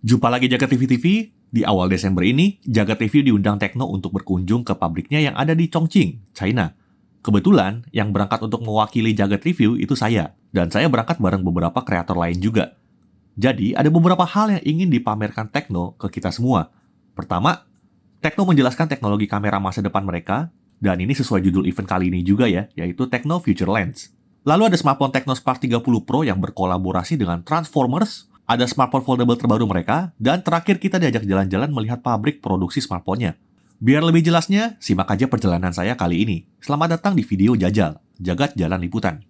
Jumpa lagi Jagat TV TV. Di awal Desember ini, Jagat TV diundang Tekno untuk berkunjung ke pabriknya yang ada di Chongqing, China. Kebetulan, yang berangkat untuk mewakili Jagat Review itu saya, dan saya berangkat bareng beberapa kreator lain juga. Jadi, ada beberapa hal yang ingin dipamerkan Tekno ke kita semua. Pertama, Tekno menjelaskan teknologi kamera masa depan mereka, dan ini sesuai judul event kali ini juga ya, yaitu Tekno Future Lens. Lalu ada smartphone Tekno Spark 30 Pro yang berkolaborasi dengan Transformers, ada smartphone foldable terbaru mereka, dan terakhir kita diajak jalan-jalan melihat pabrik produksi smartphone-nya. Biar lebih jelasnya, simak aja perjalanan saya kali ini. Selamat datang di video Jajal, Jagat Jalan Liputan.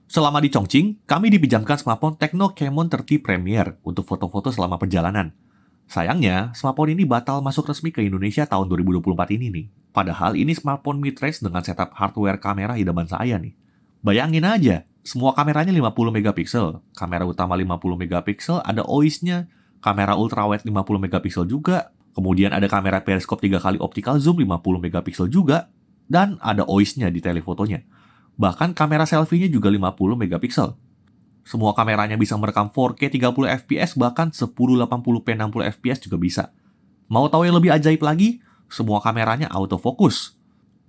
Selama di Chongqing, kami dipinjamkan smartphone Tekno Camon 30 Premier untuk foto-foto selama perjalanan. Sayangnya, smartphone ini batal masuk resmi ke Indonesia tahun 2024 ini nih. Padahal ini smartphone mid-range dengan setup hardware kamera idaman saya nih. Bayangin aja, semua kameranya 50 megapiksel, kamera utama 50 megapiksel, ada OIS-nya, kamera ultrawide 50 megapiksel juga, kemudian ada kamera periskop 3 kali optical zoom 50 megapiksel juga, dan ada OIS-nya di telefotonya. Bahkan kamera selfie-nya juga 50 megapiksel. Semua kameranya bisa merekam 4K 30 fps, bahkan 1080p 60 fps juga bisa. Mau tahu yang lebih ajaib lagi? Semua kameranya autofocus.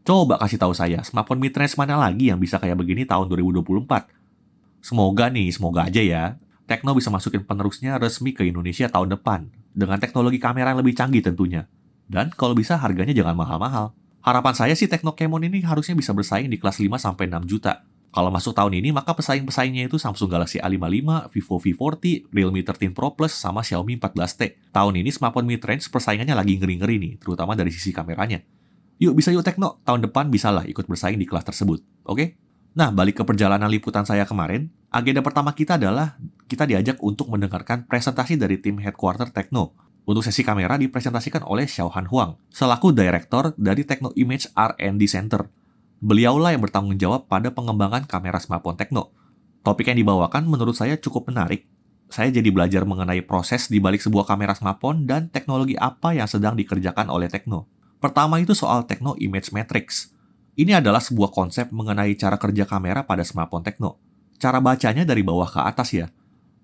Coba kasih tahu saya, smartphone mid-range mana lagi yang bisa kayak begini tahun 2024? Semoga aja ya, Tekno bisa masukin penerusnya resmi ke Indonesia tahun depan, dengan teknologi kamera yang lebih canggih tentunya. Dan kalau bisa harganya jangan mahal-mahal. Harapan saya sih Tekno Camon ini harusnya bisa bersaing di kelas 5-6 juta. Kalau masuk tahun ini, maka pesaing-pesaingnya itu Samsung Galaxy A55, Vivo V40, Realme 13 Pro Plus, sama Xiaomi 14T. Tahun ini smartphone mid-range persaingannya lagi ngeri-ngeri nih, terutama dari sisi kameranya. Yuk Tekno, tahun depan bisalah ikut bersaing di kelas tersebut, oke? Nah, balik ke perjalanan liputan saya kemarin, agenda pertama kita adalah kita diajak untuk mendengarkan presentasi dari tim headquarter Tekno. Untuk sesi kamera dipresentasikan oleh Xiaohan Huang, selaku direktur dari Tekno Image R&D Center. Beliaulah yang bertanggung jawab pada pengembangan kamera smartphone Tekno. Topik yang dibawakan menurut saya cukup menarik. Saya jadi belajar mengenai proses di balik sebuah kamera smartphone dan teknologi apa yang sedang dikerjakan oleh Tekno. Pertama itu soal Tekno Image Matrix. Ini adalah sebuah konsep mengenai cara kerja kamera pada smartphone Tekno. Cara bacanya dari bawah ke atas ya.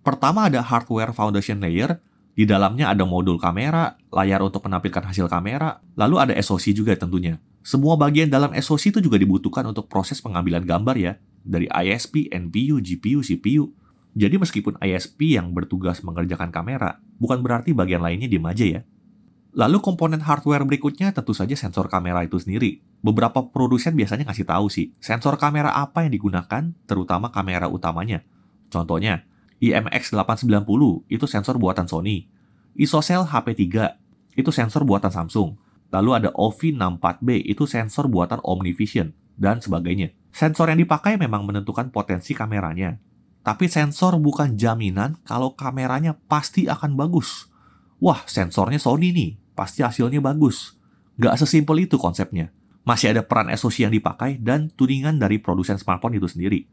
Pertama ada hardware foundation layer, di dalamnya ada modul kamera, layar untuk menampilkan hasil kamera, lalu ada SoC juga tentunya. Semua bagian dalam SoC itu juga dibutuhkan untuk proses pengambilan gambar ya, dari ISP, NPU, GPU, CPU. Jadi meskipun ISP yang bertugas mengerjakan kamera, bukan berarti bagian lainnya diem aja ya. Lalu komponen hardware berikutnya tentu saja sensor kamera itu sendiri. Beberapa produsen biasanya ngasih tahu sih, sensor kamera apa yang digunakan, terutama kamera utamanya. Contohnya, IMX890 itu sensor buatan Sony. ISOCELL HP3 itu sensor buatan Samsung. Lalu ada OV64B itu sensor buatan OmniVision, dan sebagainya. Sensor yang dipakai memang menentukan potensi kameranya. Tapi sensor bukan jaminan kalau kameranya pasti akan bagus. Wah, sensornya Sony nih, pasti hasilnya bagus. Nggak sesimpel itu konsepnya. Masih ada peran SoC yang dipakai dan tuningan dari produsen smartphone itu sendiri.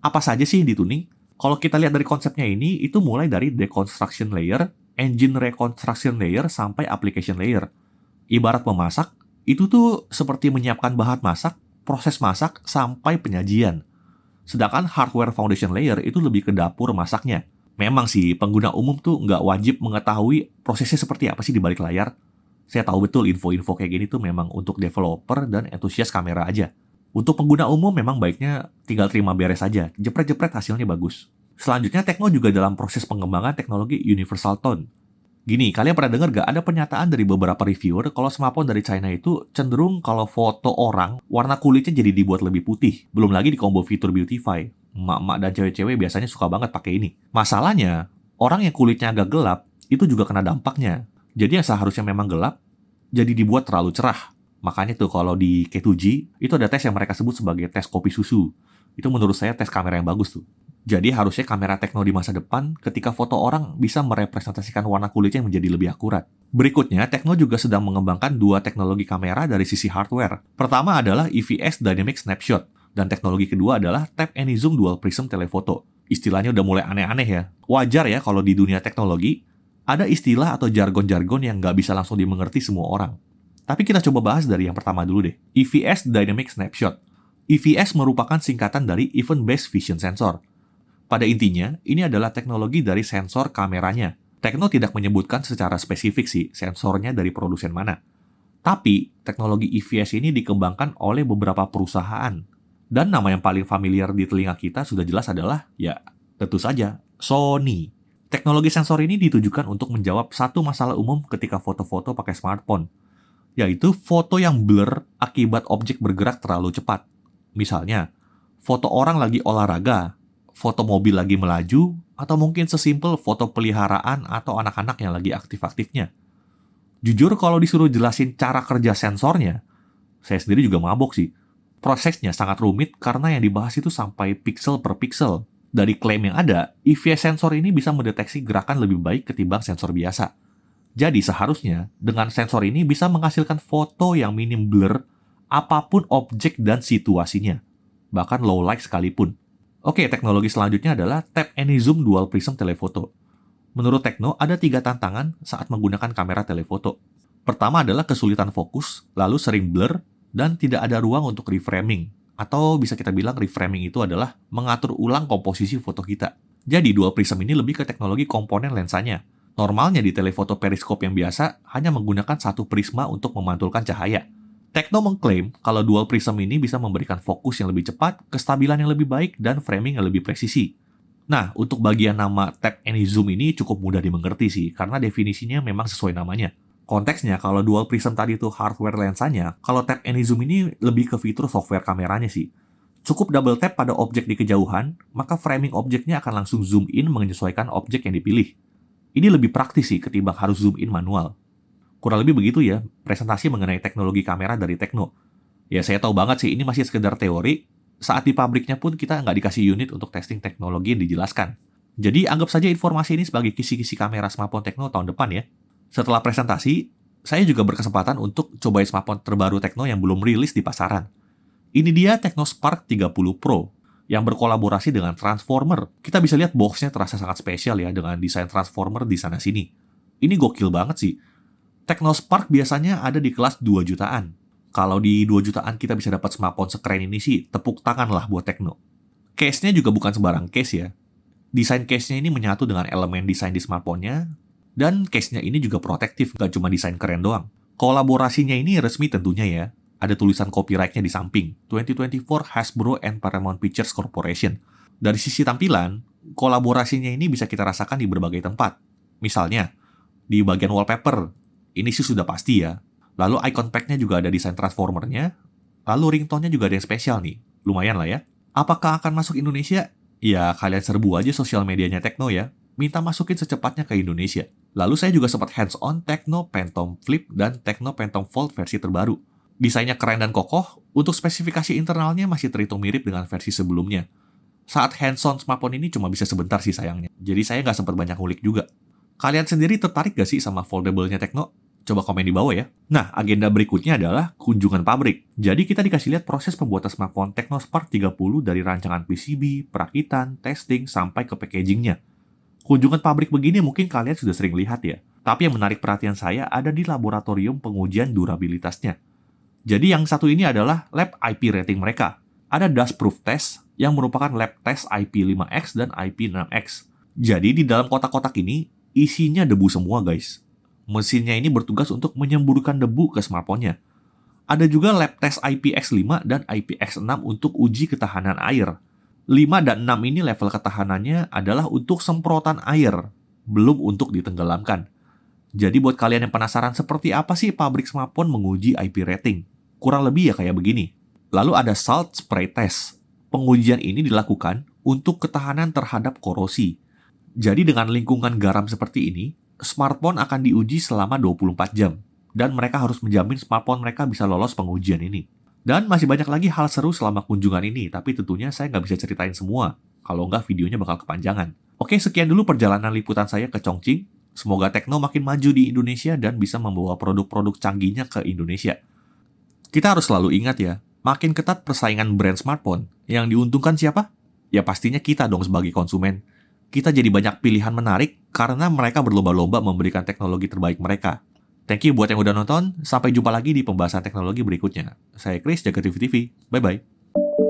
Apa saja sih yang dituning? Kalau kita lihat dari konsepnya ini, itu mulai dari deconstruction layer, engine reconstruction layer, sampai application layer. Ibarat memasak, itu tuh seperti menyiapkan bahan masak, proses masak, sampai penyajian. Sedangkan hardware foundation layer itu lebih ke dapur masaknya. Memang sih, pengguna umum tuh nggak wajib mengetahui prosesnya seperti apa sih di balik layar. Saya tahu betul info-info kayak gini tuh memang untuk developer dan entusias kamera aja. Untuk pengguna umum memang baiknya tinggal terima beres aja, jepret-jepret hasilnya bagus. Selanjutnya, Tekno juga dalam proses pengembangan teknologi Universal Tone. Gini, kalian pernah dengar gak ada pernyataan dari beberapa reviewer kalau smartphone dari China itu cenderung kalau foto orang, warna kulitnya jadi dibuat lebih putih. Belum lagi di combo fitur Beautify. Emak-emak dan cewek-cewek biasanya suka banget pakai ini. Masalahnya, orang yang kulitnya agak gelap, itu juga kena dampaknya. Jadi yang seharusnya memang gelap, jadi dibuat terlalu cerah. Makanya tuh kalau di K2G, itu ada tes yang mereka sebut sebagai tes kopi susu. Itu menurut saya tes kamera yang bagus tuh. Jadi harusnya kamera Tekno di masa depan ketika foto orang bisa merepresentasikan warna kulitnya menjadi lebih akurat. Berikutnya, Tekno juga sedang mengembangkan dua teknologi kamera dari sisi hardware. Pertama adalah EVS Dynamic Snapshot, dan teknologi kedua adalah Tap Any Zoom Dual Prism Telephoto. Istilahnya udah mulai aneh-aneh ya. Wajar ya kalau di dunia teknologi, ada istilah atau jargon-jargon yang nggak bisa langsung dimengerti semua orang. Tapi kita coba bahas dari yang pertama dulu deh. EVS Dynamic Snapshot. EVS merupakan singkatan dari Event Based Vision Sensor. Pada intinya, ini adalah teknologi dari sensor kameranya. Tekno tidak menyebutkan secara spesifik sih sensornya dari produsen mana. Tapi, teknologi EVS ini dikembangkan oleh beberapa perusahaan. Dan nama yang paling familiar di telinga kita sudah jelas adalah, ya tentu saja, Sony. Teknologi sensor ini ditujukan untuk menjawab satu masalah umum ketika foto-foto pakai smartphone, yaitu foto yang blur akibat objek bergerak terlalu cepat. Misalnya, foto orang lagi olahraga, foto mobil lagi melaju, atau mungkin sesimpel foto peliharaan atau anak-anak yang lagi aktif-aktifnya. Jujur kalau disuruh jelasin cara kerja sensornya, saya sendiri juga mabok sih. Prosesnya sangat rumit karena yang dibahas itu sampai pixel per pixel. Dari klaim yang ada, EVS sensor ini bisa mendeteksi gerakan lebih baik ketimbang sensor biasa. Jadi seharusnya, dengan sensor ini bisa menghasilkan foto yang minim blur apapun objek dan situasinya, bahkan low light sekalipun. Oke, teknologi selanjutnya adalah Tap Any Zoom Dual Prism Telephoto. Menurut Tekno, ada 3 tantangan saat menggunakan kamera telefoto. Pertama adalah kesulitan fokus, lalu sering blur, dan tidak ada ruang untuk reframing. Atau bisa kita bilang reframing itu adalah mengatur ulang komposisi foto kita. Jadi dual prism ini lebih ke teknologi komponen lensanya. Normalnya di telefoto periskop yang biasa hanya menggunakan satu prisma untuk memantulkan cahaya. Tekno mengklaim kalau dual prism ini bisa memberikan fokus yang lebih cepat, kestabilan yang lebih baik, dan framing yang lebih presisi. Nah, untuk bagian nama Tap Any Zoom ini cukup mudah dimengerti sih, karena definisinya memang sesuai namanya. Konteksnya, kalau dual prism tadi itu hardware lensanya, kalau Tap Any Zoom ini lebih ke fitur software kameranya sih. Cukup double tap pada objek di kejauhan, maka framing objeknya akan langsung zoom in menyesuaikan objek yang dipilih. Ini lebih praktis sih ketimbang harus zoom in manual. Kurang lebih begitu ya, presentasi mengenai teknologi kamera dari Tekno. Ya saya tahu banget sih, ini masih sekedar teori, saat di pabriknya pun kita nggak dikasih unit untuk testing teknologi yang dijelaskan. Jadi anggap saja informasi ini sebagai kisi-kisi kamera smartphone Tekno tahun depan ya. Setelah presentasi, saya juga berkesempatan untuk cobain smartphone terbaru Tekno yang belum rilis di pasaran. Ini dia Tekno Spark 30 Pro, yang berkolaborasi dengan Transformer. Kita bisa lihat boxnya terasa sangat spesial ya, dengan desain Transformer di sana-sini. Ini gokil banget sih. Tekno Spark biasanya ada di kelas 2 jutaan. Kalau di 2 jutaan kita bisa dapat smartphone sekeren ini sih, tepuk tangan lah buat Tekno. Case-nya juga bukan sembarang case ya. Desain case-nya ini menyatu dengan elemen desain di smartphone-nya, dan case-nya ini juga protektif, gak cuma desain keren doang. Kolaborasinya ini resmi tentunya ya. Ada tulisan copyright-nya di samping, 2024 Hasbro and Paramount Pictures Corporation. Dari sisi tampilan, kolaborasinya ini bisa kita rasakan di berbagai tempat. Misalnya, di bagian wallpaper, ini sih sudah pasti ya. Lalu icon pack-nya juga ada desain transformernya. Lalu ringtone-nya juga ada yang spesial nih. Lumayan lah ya. Apakah akan masuk Indonesia? Ya, kalian serbu aja sosial medianya Tekno ya. Minta masukin secepatnya ke Indonesia. Lalu saya juga sempat hands-on Tekno Phantom Flip dan Tekno Phantom Fold versi terbaru. Desainnya keren dan kokoh, untuk spesifikasi internalnya masih terhitung mirip dengan versi sebelumnya. Saat hands-on smartphone ini cuma bisa sebentar sih sayangnya. Jadi saya nggak sempat banyak ngulik juga. Kalian sendiri tertarik gak sih sama foldable-nya Tekno? Coba komen di bawah ya. Nah, agenda berikutnya adalah kunjungan pabrik. Jadi kita dikasih lihat proses pembuatan smartphone Tekno Spark 30 dari rancangan PCB, perakitan, testing, sampai ke packagingnya. Kunjungan pabrik begini mungkin kalian sudah sering lihat ya. Tapi yang menarik perhatian saya ada di laboratorium pengujian durabilitasnya. Jadi yang satu ini adalah lab IP rating mereka. Ada dust proof test yang merupakan lab test IP5X dan IP6X. Jadi di dalam kotak-kotak ini isinya debu semua guys. Mesinnya ini bertugas untuk menyemburkan debu ke smartphone-nya. Ada juga lab test IPX5 dan IPX6 untuk uji ketahanan air. 5 dan 6 ini level ketahanannya adalah untuk semprotan air, belum untuk ditenggelamkan. Jadi buat kalian yang penasaran seperti apa sih pabrik smartphone menguji IP rating? Kurang lebih ya kayak begini. Lalu ada salt spray test. Pengujian ini dilakukan untuk ketahanan terhadap korosi. Jadi dengan lingkungan garam seperti ini, smartphone akan diuji selama 24 jam. Dan mereka harus menjamin smartphone mereka bisa lolos pengujian ini. Dan masih banyak lagi hal seru selama kunjungan ini, tapi tentunya saya nggak bisa ceritain semua. Kalau nggak videonya bakal kepanjangan. Oke, sekian dulu perjalanan liputan saya ke Chongqing. Semoga Tekno makin maju di Indonesia dan bisa membawa produk-produk canggihnya ke Indonesia. Kita harus selalu ingat ya, makin ketat persaingan brand smartphone. Yang diuntungkan siapa? Ya pastinya kita dong sebagai konsumen. Kita jadi banyak pilihan menarik karena mereka berlomba-lomba memberikan teknologi terbaik mereka. Thank you buat yang udah nonton, sampai jumpa lagi di pembahasan teknologi berikutnya. Saya Chris, jaga TV TV. Bye-bye.